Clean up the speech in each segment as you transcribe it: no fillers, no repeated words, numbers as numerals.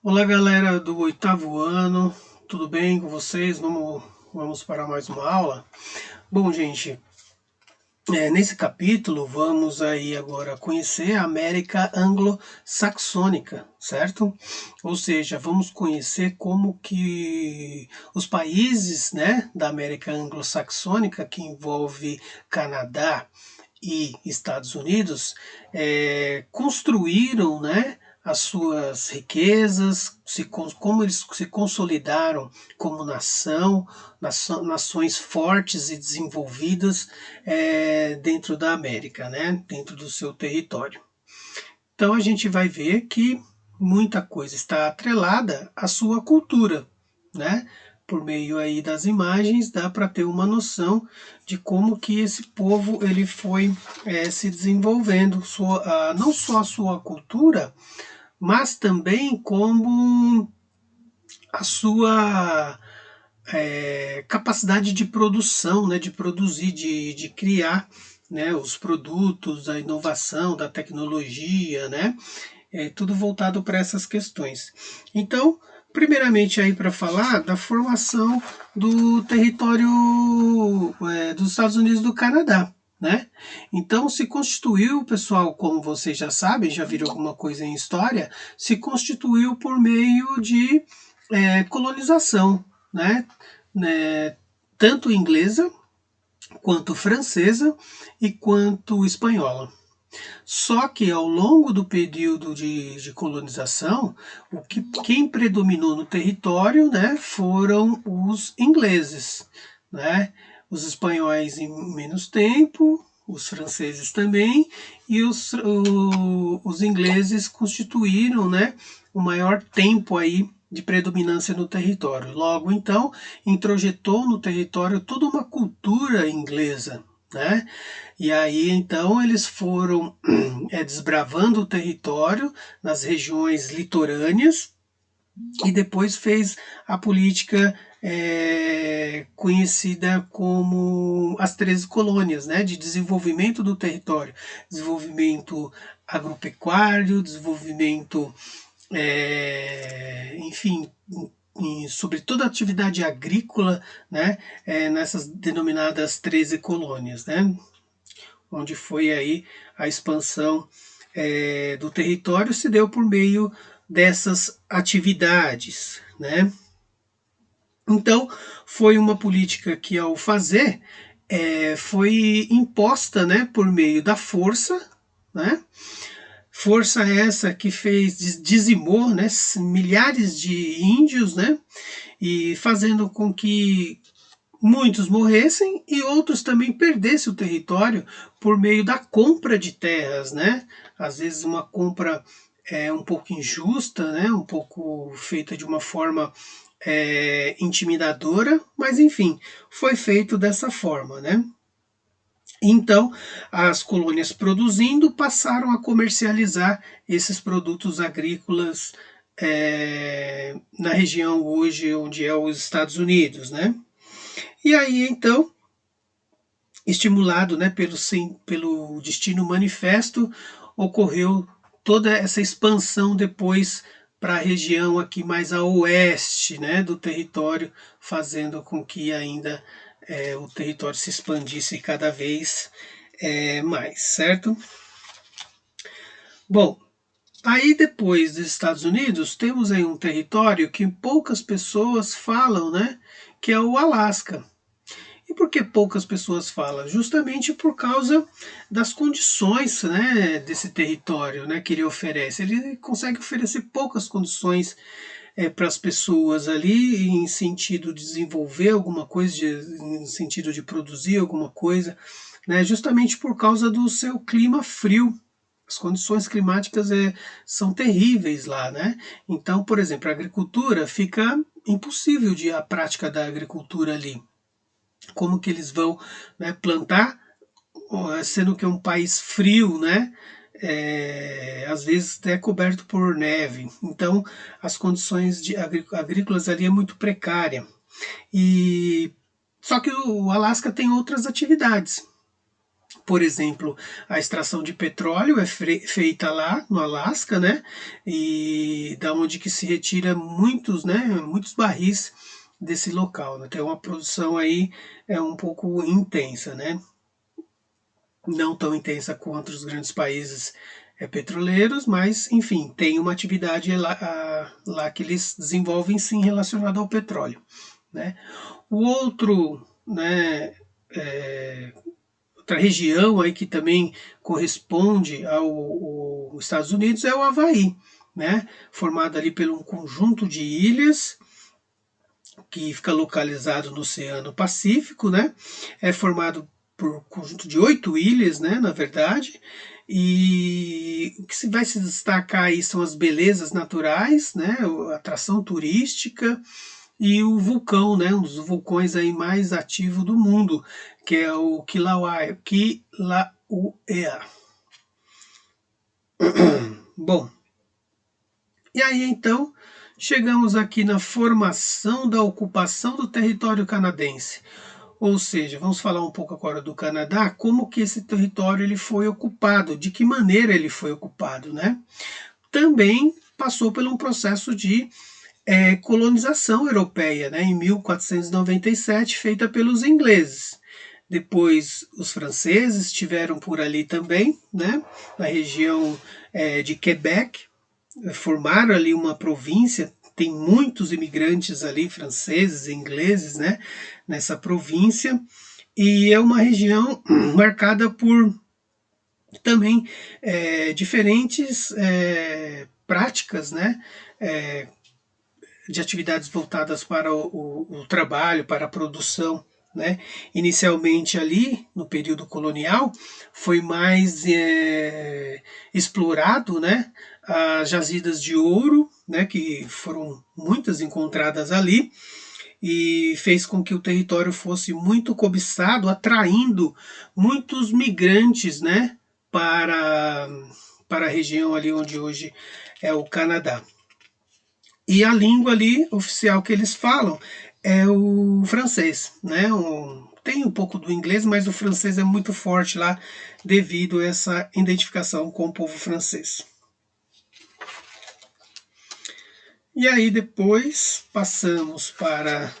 Olá, galera do oitavo ano, tudo bem com vocês? Vamos para mais uma aula. Bom, gente, nesse capítulo vamos aí agora conhecer a América Anglo-Saxônica, certo? Ou seja, vamos conhecer como que os países, né, da América Anglo-Saxônica, que envolve Canadá e Estados Unidos, construíram, né, as suas riquezas, como eles se consolidaram como nação, nações fortes e desenvolvidas dentro da América, né, dentro do seu território. Então a gente vai ver que muita coisa está atrelada à sua cultura, né? Por meio aí das imagens dá para ter uma noção de como que esse povo ele foi se desenvolvendo, não só a sua cultura, mas também como a sua capacidade de produção, né, de produzir, de criar, né, os produtos, a inovação da tecnologia, né, tudo voltado para essas questões. Então, primeiramente aí para falar da formação do território dos Estados Unidos e do Canadá, né? Então se constituiu, pessoal, como vocês já sabem, já viram alguma coisa em história, se constituiu por meio de colonização, né? Tanto inglesa, quanto francesa e quanto espanhola. Só que ao longo do período de colonização, quem predominou no território, né, foram os ingleses, né? Os espanhóis em menos tempo, os franceses também, e os ingleses constituíram, né, o maior tempo aí de predominância no território. Logo, então, introjetou no território toda uma cultura inglesa, né? E aí, então, eles foram desbravando o território nas regiões litorâneas e depois fez a política conhecida como as 13 colônias, né, de desenvolvimento do território, desenvolvimento agropecuário, desenvolvimento, enfim, sobre toda a atividade agrícola, né, nessas denominadas 13 colônias, né, onde foi aí a expansão do território se deu por meio dessas atividades, né? Então foi uma política que ao fazer foi imposta, né, por meio da força, né? Força essa que dizimou, né, milhares de índios, né? E fazendo com que muitos morressem e outros também perdessem o território por meio da compra de terras, né? Às vezes uma compra um pouco injusta, né? Um pouco feita de uma forma intimidadora, mas enfim, foi feito dessa forma, né? Então, as colônias produzindo passaram a comercializar esses produtos agrícolas na região hoje onde é os Estados Unidos, né? E aí, então, estimulado, né, pelo destino manifesto, ocorreu toda essa expansão depois para a região aqui mais a oeste, né, do território, fazendo com que ainda o território se expandisse cada vez mais, certo? Bom, aí depois dos Estados Unidos, temos aí um território que poucas pessoas falam, né, que é o Alasca. E por que poucas pessoas falam? Justamente por causa das condições, né, desse território, né, que ele oferece. Ele consegue oferecer poucas condições para as pessoas ali, em sentido de desenvolver alguma coisa, em sentido de produzir alguma coisa, né, justamente por causa do seu clima frio. As condições climáticas são terríveis lá, né? Então, por exemplo, a agricultura fica impossível a prática da agricultura ali. Como que eles vão, né, plantar, sendo que é um país frio, né? Às vezes é coberto por neve. Então, as condições agrícolas ali é muito precária. E só que o Alasca tem outras atividades. Por exemplo, a extração de petróleo é feita lá no Alasca, né? E da onde que se retira muitos barris desse local, né? Tem uma produção aí um pouco intensa, né? Não tão intensa quanto os grandes países petroleiros, mas enfim, tem uma atividade lá que eles desenvolvem sim relacionada ao petróleo, né? O outro, né, outra região aí que também corresponde aos Estados Unidos é o Havaí, né? Formado ali por um conjunto de ilhas que fica localizado no Oceano Pacífico, né? É formado por um conjunto de 8 ilhas, né? Na verdade, e o que vai se destacar aí são as belezas naturais, né? A atração turística e o vulcão, né? Um dos vulcões aí mais ativos do mundo, que é o Kilauea. Bom, e aí então chegamos aqui na formação da ocupação do território canadense. Ou seja, vamos falar um pouco agora do Canadá, como que esse território ele foi ocupado, de que maneira ele foi ocupado, né? Também passou por um processo de colonização europeia, né? Em 1497, feita pelos ingleses. Depois os franceses estiveram por ali também, né? Na região de Quebec, formaram ali uma província. Tem muitos imigrantes ali, franceses e ingleses, né? Nessa província. E é uma região marcada por também diferentes práticas, né? De atividades voltadas para o trabalho, para a produção. Né? Inicialmente ali, no período colonial, foi mais explorado, né? As jazidas de ouro, né? Que foram muitas encontradas ali, e fez com que o território fosse muito cobiçado, atraindo muitos migrantes, né? Para a região ali onde hoje é o Canadá. E a língua ali oficial que eles falam é o francês, né? Tem um pouco do inglês, mas o francês é muito forte lá devido a essa identificação com o povo francês. E aí depois passamos para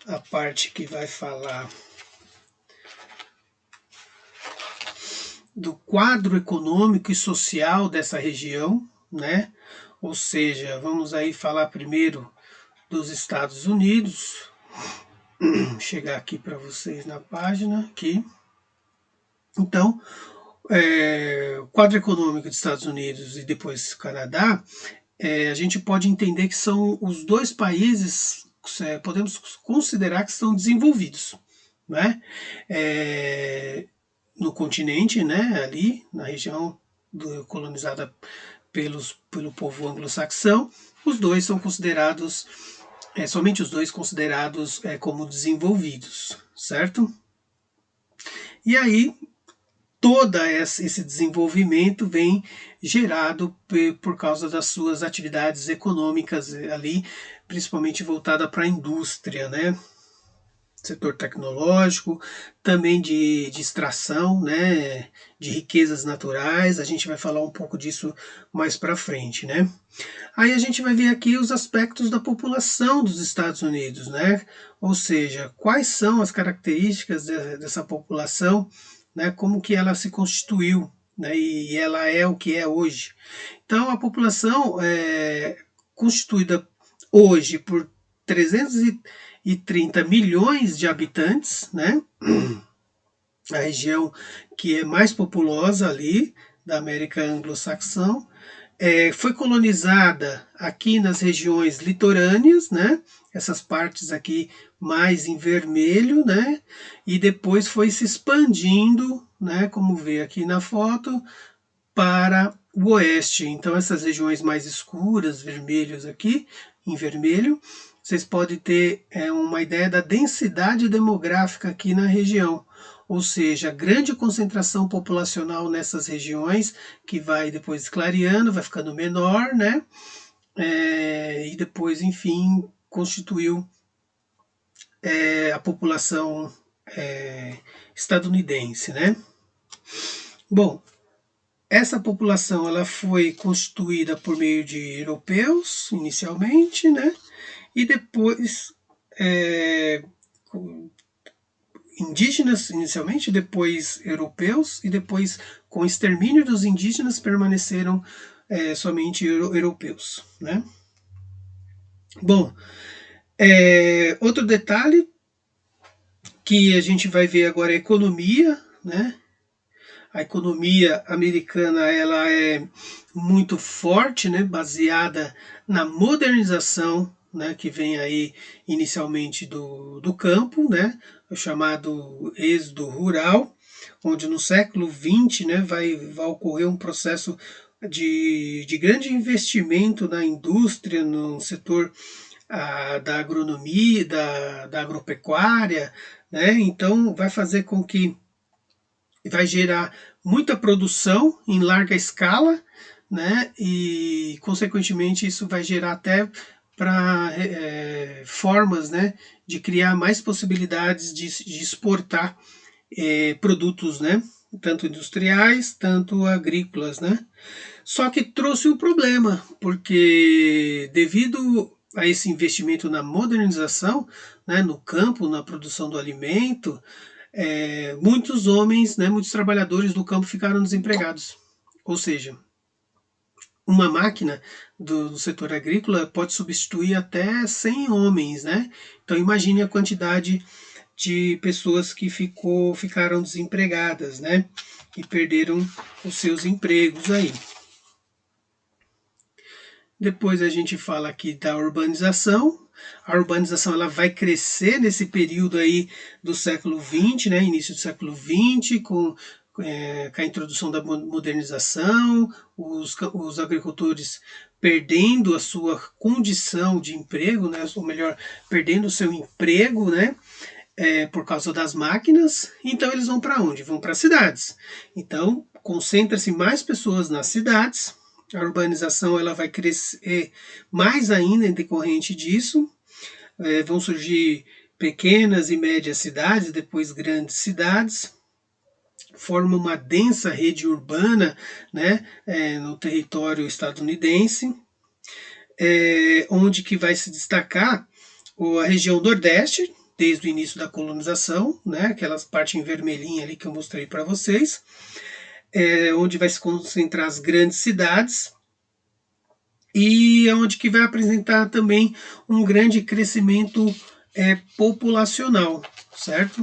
a parte que vai falar do quadro econômico e social dessa região, né? Ou seja, vamos aí falar primeiro dos Estados Unidos. Chegar aqui para vocês na página aqui. Então, o quadro econômico dos Estados Unidos e depois Canadá, a gente pode entender que são os dois países, podemos considerar que são desenvolvidos, né? No continente, né? Ali na região colonizada pelo povo anglo-saxão, os dois são considerados somente os dois considerados como desenvolvidos, certo? E aí, todo esse desenvolvimento vem gerado por causa das suas atividades econômicas ali, principalmente voltada para a indústria, né? Setor tecnológico, também de extração, né? De riquezas naturais. A gente vai falar um pouco disso mais para frente, né? Aí a gente vai ver aqui os aspectos da população dos Estados Unidos, né? Ou seja, quais são as características dessa população, né? Como que ela se constituiu, né? E ela é o que é hoje. Então, a população é constituída hoje por 330 milhões de habitantes, né? A região que é mais populosa ali da América anglo-saxã. Foi colonizada aqui nas regiões litorâneas, né? Essas partes aqui mais em vermelho, né? E depois foi se expandindo, né? Como vê aqui na foto, para o oeste. Então essas regiões mais escuras, vermelhos aqui, em vermelho, vocês podem ter uma ideia da densidade demográfica aqui na região. Ou seja, grande concentração populacional nessas regiões, que vai depois clareando, vai ficando menor, né? E depois, enfim, constituiu a população estadunidense, né? Bom, essa população ela foi constituída por meio de europeus inicialmente, né? E depois indígenas inicialmente, depois europeus e depois com o extermínio dos indígenas permaneceram somente europeus, né? Bom, outro detalhe que a gente vai ver agora é a economia, né? A economia americana ela é muito forte, né? Baseada na modernização, né? Que vem aí inicialmente do campo, né? O chamado êxodo rural, onde no século XX, né? Vai ocorrer um processo de grande investimento na indústria, no setor da agronomia, da agropecuária, né? Então vai fazer com que vai gerar muita produção em larga escala, né? E consequentemente isso vai gerar até para formas, né, de criar mais possibilidades de exportar produtos, né, tanto industriais, tanto agrícolas, né? Só que trouxe um problema, porque devido a esse investimento na modernização, né, no campo, na produção do alimento, muitos homens, né, muitos trabalhadores do campo ficaram desempregados. Ou seja, uma máquina do setor agrícola pode substituir até 100 homens, né? Então imagine a quantidade de pessoas que ficaram desempregadas, né? E perderam os seus empregos aí. Depois a gente fala aqui da urbanização. A urbanização ela vai crescer nesse período aí do século XX, né, início do século XX, com a introdução da modernização, os agricultores perdendo a sua condição de emprego, né, ou melhor, perdendo o seu emprego, né, por causa das máquinas. Então eles vão para onde? Vão para as cidades. Então concentra-se mais pessoas nas cidades. A urbanização ela vai crescer mais ainda em decorrente disso. Vão surgir pequenas e médias cidades, depois grandes cidades. Forma uma densa rede urbana, né, no território estadunidense, onde que vai se destacar a região Nordeste, desde o início da colonização, né, aquela parte em vermelhinha ali que eu mostrei para vocês, onde vai se concentrar as grandes cidades, e onde que vai apresentar também um grande crescimento populacional, certo?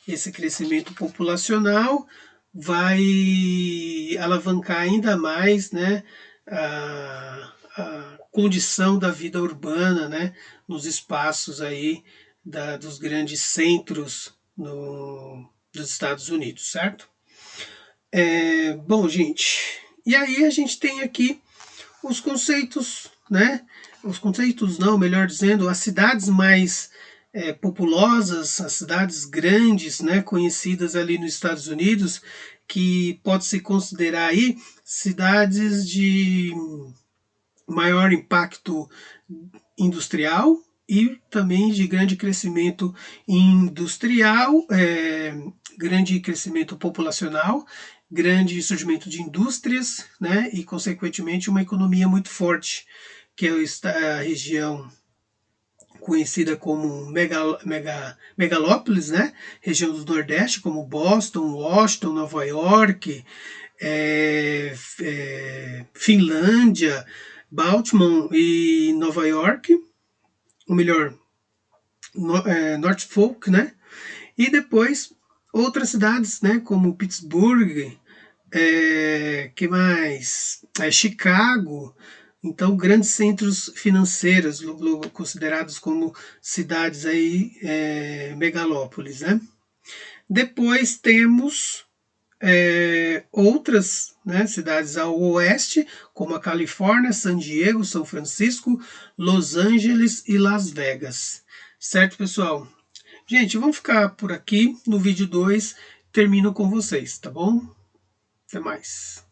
Esse crescimento populacional vai alavancar ainda mais, né, a condição da vida urbana, né, nos espaços aí dos grandes centros dos Estados Unidos, certo? Bom, gente, e aí a gente tem aqui os conceitos, né? Os conceitos não, melhor dizendo, as cidades mais populosas, as cidades grandes, né, conhecidas ali nos Estados Unidos, que pode se considerar aí cidades de maior impacto industrial e também de grande crescimento industrial, grande crescimento populacional, grande surgimento de indústrias, né, e consequentemente uma economia muito forte, que é a região conhecida como megalópolis, né, região do Nordeste, como Boston, Washington, Nova York, Finlândia, Baltimore e Nova York, ou melhor, Norfolk, né? E depois outras cidades, né, como Pittsburgh, que mais? Chicago. Então, grandes centros financeiros, considerados como cidades aí, megalópolis, né? Depois temos outras, né, cidades ao oeste, como a Califórnia, San Diego, São Francisco, Los Angeles e Las Vegas. Certo, pessoal? Gente, vamos ficar por aqui. No vídeo 2, termino com vocês, tá bom? Até mais.